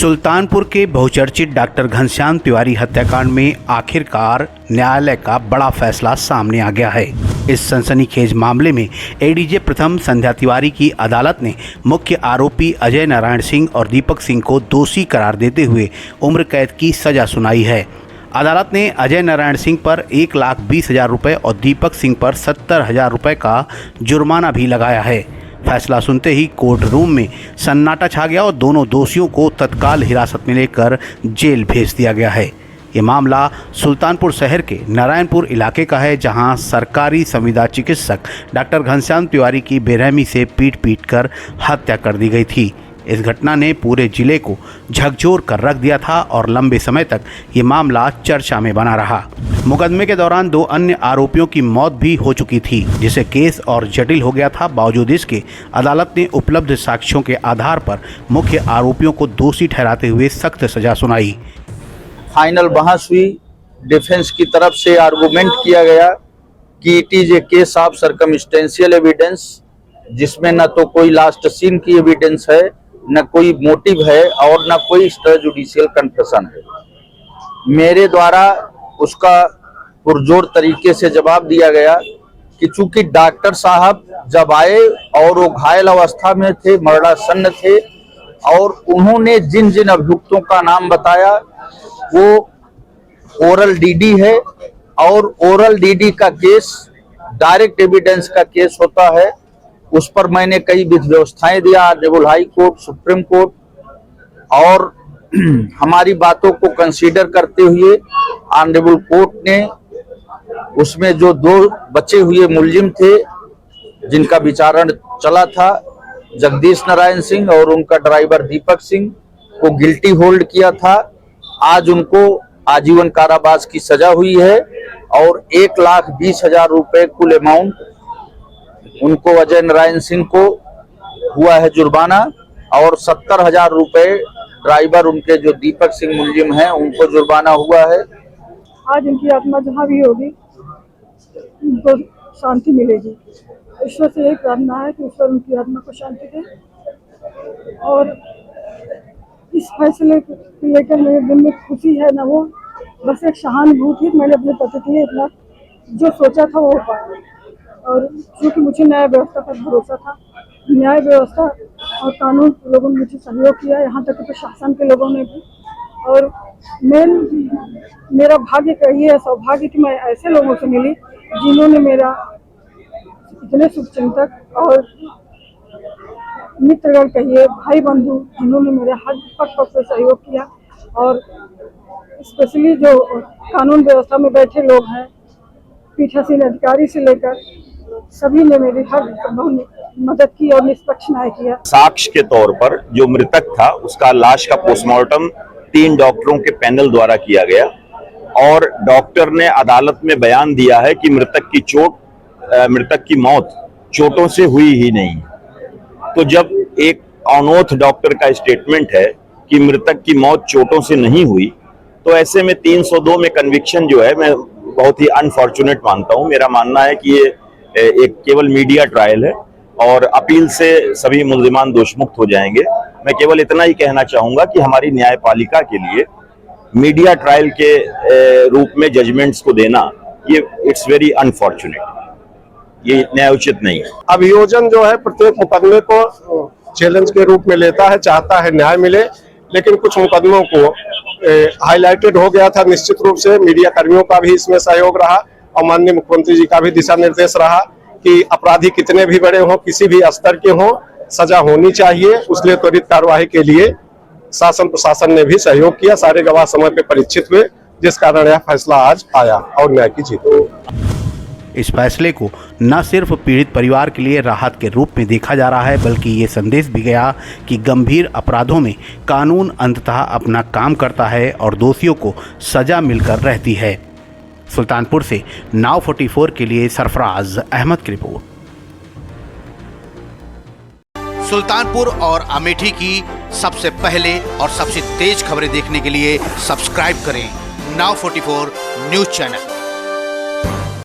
सुल्तानपुर के बहुचर्चित डॉक्टर घनश्याम तिवारी हत्याकांड में आखिरकार न्यायालय का बड़ा फैसला सामने आ गया है। इस सनसनीखेज मामले में एडीजे प्रथम संध्या तिवारी की अदालत ने मुख्य आरोपी अजय नारायण सिंह और दीपक सिंह को दोषी करार देते हुए उम्र कैद की सजा सुनाई है। अदालत ने अजय नारायण सिंह पर 1,20,000 रुपये और दीपक सिंह पर 70,000 रुपये का जुर्माना भी लगाया है। फैसला सुनते ही कोर्ट रूम में सन्नाटा छा गया और दोनों दोषियों को तत्काल हिरासत में लेकर जेल भेज दिया गया है। ये मामला सुल्तानपुर शहर के नारायणपुर इलाके का है, जहां सरकारी संविदा चिकित्सक डॉक्टर घनश्याम तिवारी की बेरहमी से पीट कर हत्या कर दी गई थी। इस घटना ने पूरे जिले को झकझोर कर रख दिया था और लंबे समय तक ये मामला चर्चा में बना रहा। मुकदमे के दौरान 2 अन्य आरोपियों की मौत भी हो चुकी थी, जिससे केस और जटिल हो गया था। बावजूद इसके अदालत ने उपलब्ध साक्ष्यों के आधार पर मुख्य आरोपियों को दोषी ठहराते हुए सख्त सजा सुनाई। फाइनल बहस हुई। डिफेंस की तरफ से आर्गुमेंट किया गया कि it is a case of circumstantial evidence, जिसमें न तो कोई लास्ट सीन की एविडेंस है, न कोई मोटिव है और न कोई एक्स्ट्रा जुडिशियल कन्फेशन है। मेरे द्वारा उसका पुरजोर तरीके से जवाब दिया गया कि चूंकि डॉक्टर साहब जब आए और वो घायल अवस्था में थे, मरणासन्न थे, और उन्होंने जिन जिन अभियुक्तों का नाम बताया वो ओरल डीडी है, और ओरल डीडी का केस डायरेक्ट एविडेंस का केस होता है। उस पर मैंने कई विधि व्यवस्थाएं दिया, honourable high court, supreme court, और हमारी बातों को कंसीडर करते हुए ऑनरेबल कोर्ट ने उसमें जो 2 बचे हुए मुलजिम थे जिनका विचारण चला था, जगदीश नारायण सिंह और उनका ड्राइवर दीपक सिंह, को गिल्टी होल्ड किया था। आज उनको आजीवन कारावास की सजा हुई है और 1,20,000 रुपये कुल अमाउंट उनको अजय नारायण सिंह को हुआ है जुर्माना, और 70,000 रुपये ड्राइवर उनके जो दीपक सिंह मुलजिम हैं उनको जुर्माना हुआ है। आज इनकी आत्मा जहाँ भी होगी उनको शांति मिलेगी। ईश्वर से यही प्रार्थना है कि ईश्वर उनकी आत्मा को शांति दे। और इस फैसले को लेकर मेरे दिल में खुशी है ना, वो बस एक सहानुभूति। मैंने अपने पति के लिए इतना जो सोचा था वो हो पाया, और क्योंकि मुझे न्याय व्यवस्था पर भरोसा था, न्याय व्यवस्था और कानून के लोगों ने मुझे सहयोग किया, यहाँ तक कि प्रशासन के लोगों ने भी। और मेरा भाग्य कहिए या सौभाग्य कि मैं ऐसे लोगों से मिली जिन्होंने मेरा इतने शुभचिंतक और मित्रगण कहिए, भाई बंधु, जिन्होंने मेरे हर पक्ष से सहयोग किया। और स्पेशली जो कानून व्यवस्था में बैठे लोग हैं, पीठासीन अधिकारी से लेकर सभी ने मेरी हर मदद की और निष्पक्ष न्याय किया। साक्ष्य के तौर पर जो मृतक था उसका लाश का पोस्टमार्टम 3 डॉक्टरों के पैनल द्वारा किया गया, और डॉक्टर ने अदालत में बयान दिया है कि मृतक की मौत चोटों से हुई ही नहीं। तो जब एक ऑनोथ डॉक्टर का स्टेटमेंट है कि मृतक की मौत चोटों से नहीं हुई, तो ऐसे में 302 में कन्विक्शन जो है मैं बहुत ही अनफॉर्चुनेट मानता हूं। मेरा मानना है कि ये एक केवल मीडिया ट्रायल है और अपील से सभी मुल्जिमान दोषमुक्त हो जाएंगे। मैं केवल इतना ही कहना चाहूंगा कि हमारी न्यायपालिका के लिए मीडिया ट्रायल के रूप में जजमेंट्स को देना, ये इट्स वेरी अनफॉर्चुनेट, ये न्यायोचित नहीं है। अभियोजन जो है प्रत्येक मुकदमे को चैलेंज के रूप में लेता है, चाहता है न्याय मिले, लेकिन कुछ मुकदमों को हाईलाइटेड हो गया था। निश्चित रूप से मीडिया कर्मियों का भी इसमें सहयोग रहा और माननीय मुख्यमंत्री जी का भी दिशा निर्देश रहा कि अपराधी कितने भी बड़े हों, किसी भी स्तर के हों, सजा होनी चाहिए। उसलिए त्वरित कार्यवाही के लिए शासन प्रशासन ने भी सहयोग किया, सारे गवाह समय पे परीक्षित हुए, जिस कारण यह फैसला आज आया और न्याय की जीत हुई। इस फैसले को न सिर्फ पीड़ित परिवार के लिए राहत के रूप में देखा जा रहा है, बल्कि ये संदेश भी गया कि गंभीर अपराधों में कानून अंततः अपना काम करता है और दोषियों को सजा मिलकर रहती है। सुल्तानपुर से नाव 44 के लिए सरफराज अहमद की रिपोर्ट। सुल्तानपुर और अमेठी की सबसे पहले और सबसे तेज खबरें देखने के लिए सब्सक्राइब करें नाव 44 न्यूज चैनल।